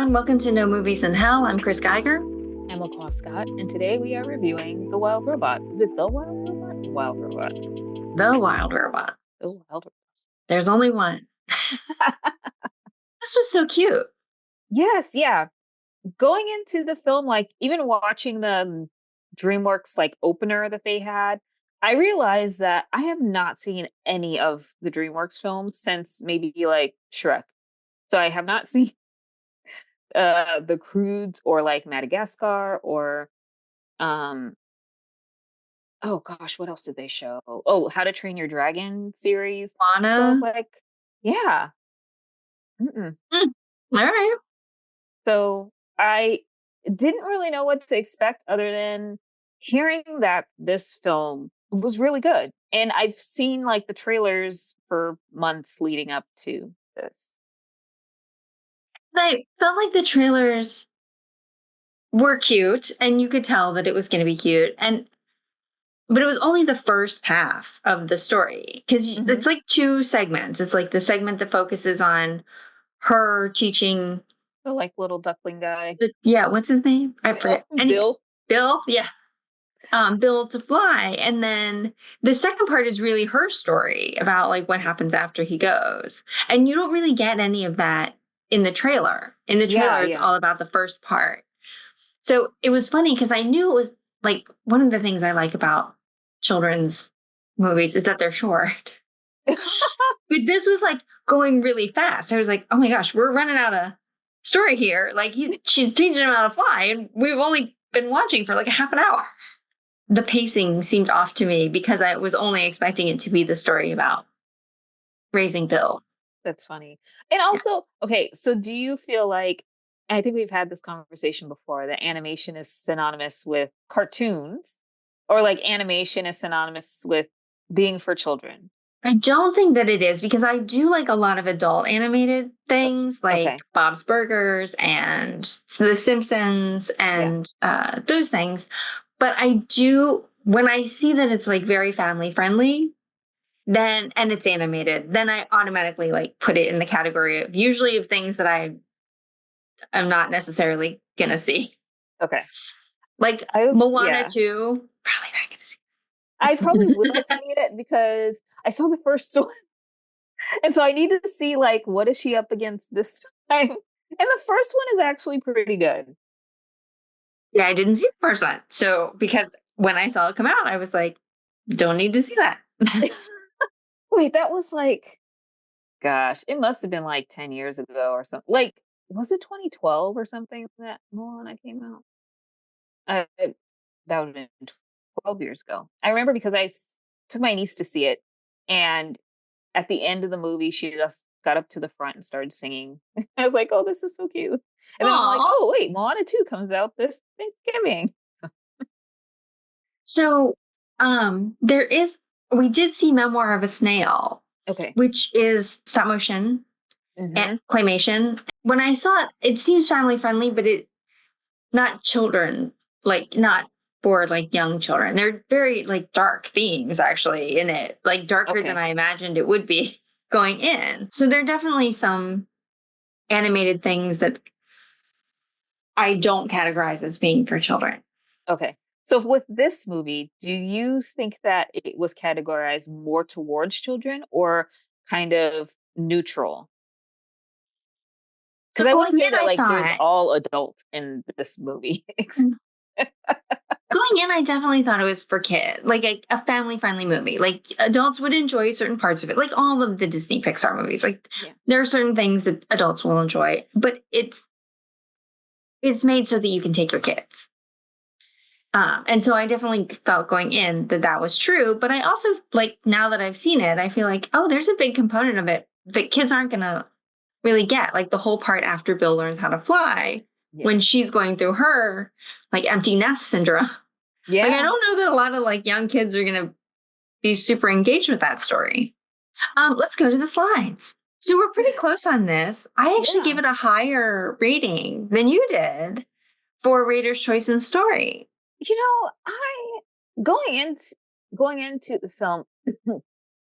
everyone. Welcome to No Movies in Hell. I'm Chris Geiger. I'm LaQuan Scott, and today we are reviewing The Wild Robot. Is it The Wild Robot? The Wild Robot. The Wild Robot. The Wild Robot. There's only one. This was so cute. Yes, yeah. Going into the film, like even watching the DreamWorks like opener that they had, I realized that I have not seen any of the DreamWorks films since maybe like Shrek. So I have not seen the Croods or like Madagascar or um oh gosh, what else did they show? Oh, How to Train Your Dragon series. So I was Moana. like, yeah. Mm-mm. All right. So I didn't really know what to expect other than hearing that this film was really good. And I've seen like the trailers for months leading up to this. I felt like the trailers were cute, and you could tell that it was going to be cute. But it was only the first half of the story because it's like two segments. It's like the segment that focuses on her teaching The like little duckling guy. What's his name? I forget. Bill. Bill, yeah. Bill to fly. And then the second part is really her story about like what happens after he goes. And you don't really get any of that in the trailer. In the trailer, it's all about the first part. So it was funny because I knew it was like one of the things I like about children's movies is that they're short. But this was like going really fast. I was like, oh my gosh, we're running out of story here. Like she's teaching him how to fly, and we've only been watching for like a half an hour. The pacing seemed off to me because I was only expecting it to be the story about raising Bill. That's funny. And also, okay, so do you feel like, I think we've had this conversation before, that animation is synonymous with cartoons, or like animation is synonymous with being for children? I don't think that it is because I do like a lot of adult animated things like Bob's Burgers and The Simpsons and those things. But I do, when I see that it's like very family friendly, then, and it's animated, then I automatically like put it in the category of usually of things that I'm not necessarily gonna see. Okay. Like Moana 2, probably not gonna see. I probably will see it because I saw the first one. And so I need to see like what is she up against this time. And the first one is actually pretty good. Yeah, I didn't see the first one. So because when I saw it come out, I was like, don't need to see that. Wait, that was like, gosh, it must have been like 10 years ago or something. Like, was it 2012 or something that Moana came out? That would have been 12 years ago. I remember because I took my niece to see it, and at the end of the movie, she just got up to the front and started singing. I was like, oh, this is so cute. And then I'm like, oh, wait, Moana 2 comes out this Thanksgiving. So we did see Memoir of a Snail. Okay. Which is stop motion and claymation. When I saw it, it seems family friendly, but it not children, like not for like young children. They're very like dark themes actually in it, like darker than I imagined it would be going in. So there are definitely some animated things that I don't categorize as being for children. Okay. So with this movie, do you think that it was categorized more towards children or kind of neutral? Because I want to say that like there's all adults in this movie. Going in, I definitely thought it was for kids, like a family-friendly movie. Like adults would enjoy certain parts of it, like all of the Disney Pixar movies. Like there are certain things that adults will enjoy, but it's made so that you can take your kids. And so I definitely felt going in that was true. But I also, like, now that I've seen it, I feel like, oh, there's a big component of it that kids aren't going to really get. Like the whole part after Bill learns how to fly, when she's going through her, like, empty nest syndrome. Yeah. Like, I don't know that a lot of, like, young kids are going to be super engaged with that story. Let's go to the slides. So we're pretty close on this. I actually gave it a higher rating than you did for Reader's Choice and Story. You know, going into the film,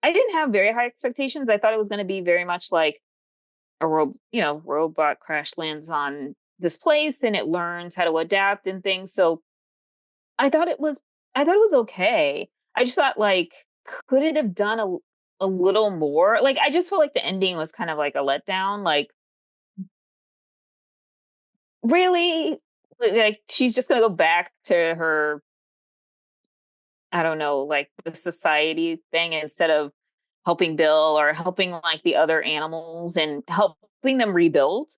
I didn't have very high expectations. I thought it was going to be very much like robot crash lands on this place and it learns how to adapt and things. So I thought it was okay. I just thought like could it have done a little more? Like I just felt like the ending was kind of like a letdown. Like really, like she's just gonna go back to her, I don't know, like the society thing instead of helping Bill or helping like the other animals and helping them rebuild,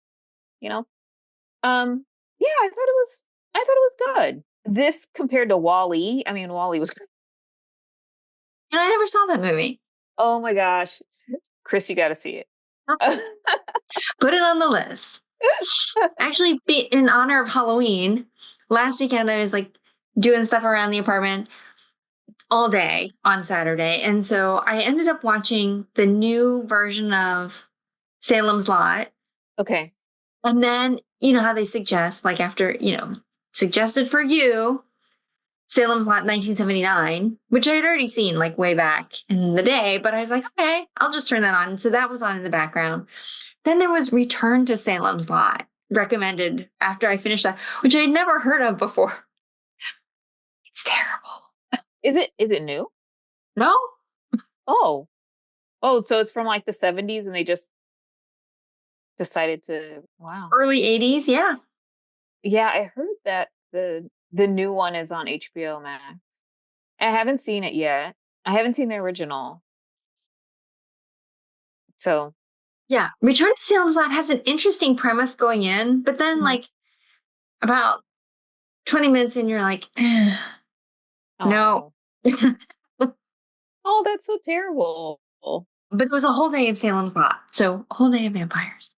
you know? Yeah, I thought it was good. This compared to Wally, I mean Wally was I never saw that movie. oh my gosh. Chris, you gotta see it. Put it on the list. Actually, in honor of Halloween, last weekend I was like doing stuff around the apartment all day on Saturday. And so I ended up watching the new version of Salem's Lot. Okay. And then, you know how they suggest, like after, suggested for you, Salem's Lot 1979, which I had already seen like way back in the day, but I was like, okay, I'll just turn that on. So that was on in the background. Then there was Return to Salem's Lot, recommended after I finished that, which I had never heard of before. It's terrible. Is it new? No? Oh. Oh, so it's from like the 70s and they just decided to wow. Early 80s, yeah. Yeah, I heard that the new one is on HBO Max. I haven't seen it yet. I haven't seen the original. So, Yeah. Return to Salem's Lot has an interesting premise going in, but then mhm. like about 20 minutes in, you're like, no. Oh. Oh, that's so terrible. But it was a whole day of Salem's Lot. So a whole day of vampires.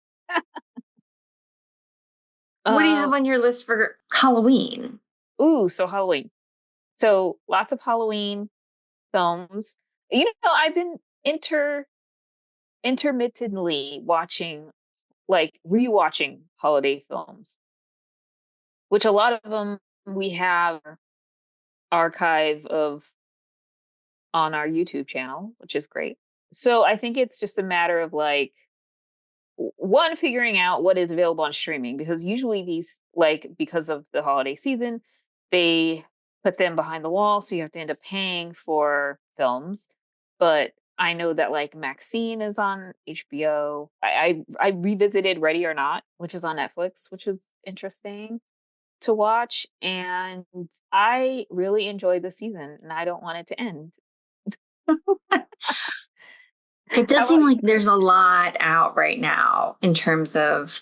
What do you have Uh, on your list for Halloween? so Halloween. So lots of Halloween films. I've been intermittently watching, like rewatching holiday films, which a lot of them we have archive of on our YouTube channel, which is great. So I think it's just a matter of like one figuring out what is available on streaming because usually these like because of the holiday season, they put them behind the wall, so you have to end up paying for films. But I know that like Maxxxine is on HBO. I revisited Ready or Not, which is on Netflix, which was interesting to watch, and I really enjoyed the season, and I don't want it to end. It How does about seem you? like there's a lot out right now in terms of,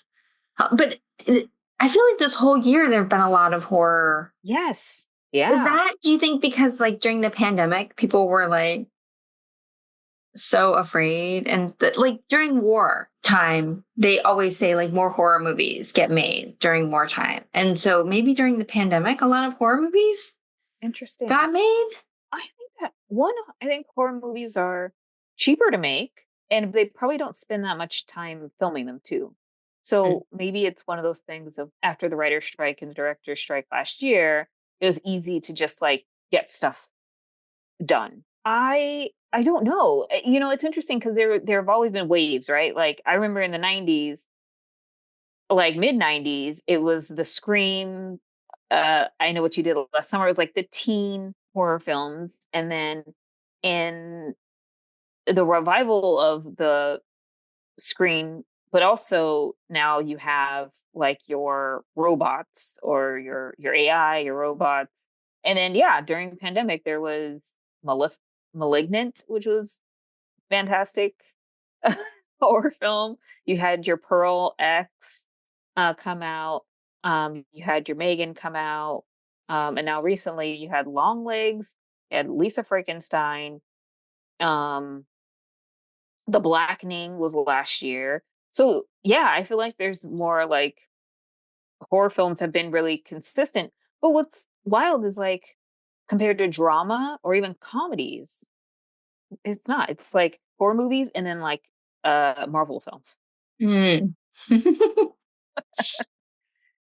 but I feel like this whole year there have been a lot of horror. Yes. Is Yeah. that, do you think, because like during the pandemic, people were like so afraid? And like during war time, they always say like more horror movies get made during wartime. And so maybe during the pandemic, a lot of horror movies Interesting. got made. I think that one, I think horror movies are cheaper to make and they probably don't spend that much time filming them too. Mm. So maybe it's one of those things of after the writer's strike and the director's strike last year, it was easy to just like get stuff done. I don't know. It's interesting because there have always been waves, right? Like I remember in the 90s, like mid 90s, it was the Scream, I Know What You Did Last Summer. It was like the teen horror films. And then in the revival of the screen, but also now you have like your robots or your AI, your robots. And then yeah, during the pandemic there was Malignant, which was fantastic horror film. You had your Pearl X come out. You had your Megan come out. And now recently you had Longlegs, you had Lisa Frankenstein. Um, the Blackening was last year. So yeah, I feel like there's more like horror films have been really consistent. But what's wild is like compared to drama or even comedies, it's not. It's like horror movies and then like Marvel films. Mm.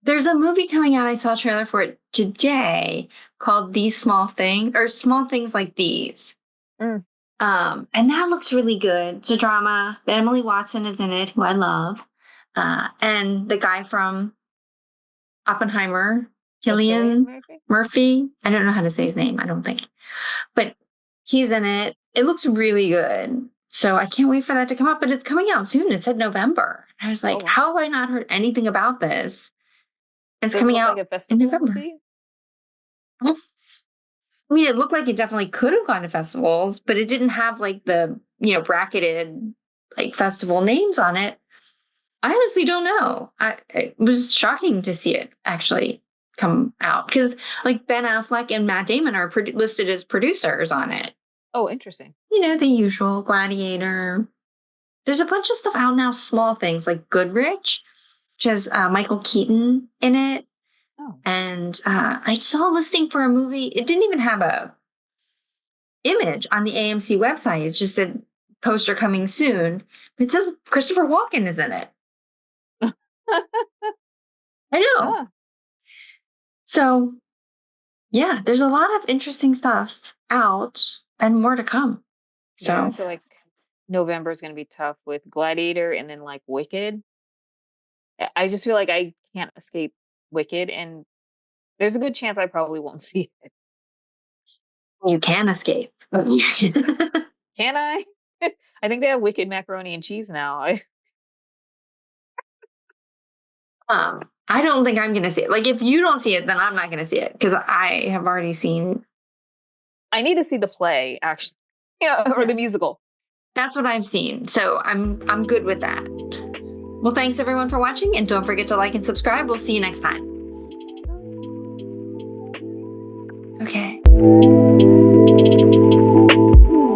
There's a movie coming out. I saw a trailer for it today called These Small Things or Small Things Like These. Mm. And that looks really good. It's a drama. Emily Watson is in it, who I love. And the guy from Oppenheimer, Cillian Killian Murphy? Murphy. I don't know how to say his name, I don't think. But he's in it. It looks really good. So I can't wait for that to come out, but it's coming out soon. It said November. I was like, how have I not heard anything about this? It's Does coming it look out like a festival in November. movie? I mean, it looked like it definitely could have gone to festivals, but it didn't have like the, bracketed like festival names on it. I honestly don't know. It was shocking to see it actually come out because like Ben Affleck and Matt Damon are listed as producers on it. Oh, interesting. The usual Gladiator. There's a bunch of stuff out now, small things like Goodrich, which has Michael Keaton in it. Oh. And I saw a listing for a movie. It didn't even have a image on the AMC website. It's just a poster coming soon. It says Christopher Walken is in it. I know. Yeah. So, yeah, there's a lot of interesting stuff out and more to come. So yeah, I feel like November is going to be tough with Gladiator and then like Wicked. I just feel like I can't escape Wicked, and there's a good chance I probably won't see it. You can escape. Can I? I think they have Wicked macaroni and cheese now. I don't think I'm going to see it. Like, if you don't see it, then I'm not going to see it because I have already seen. I need to see the play, actually, or the musical. That's what I've seen, so I'm good with that. Well, thanks everyone for watching, and don't forget to like and subscribe. We'll see you next time. Okay.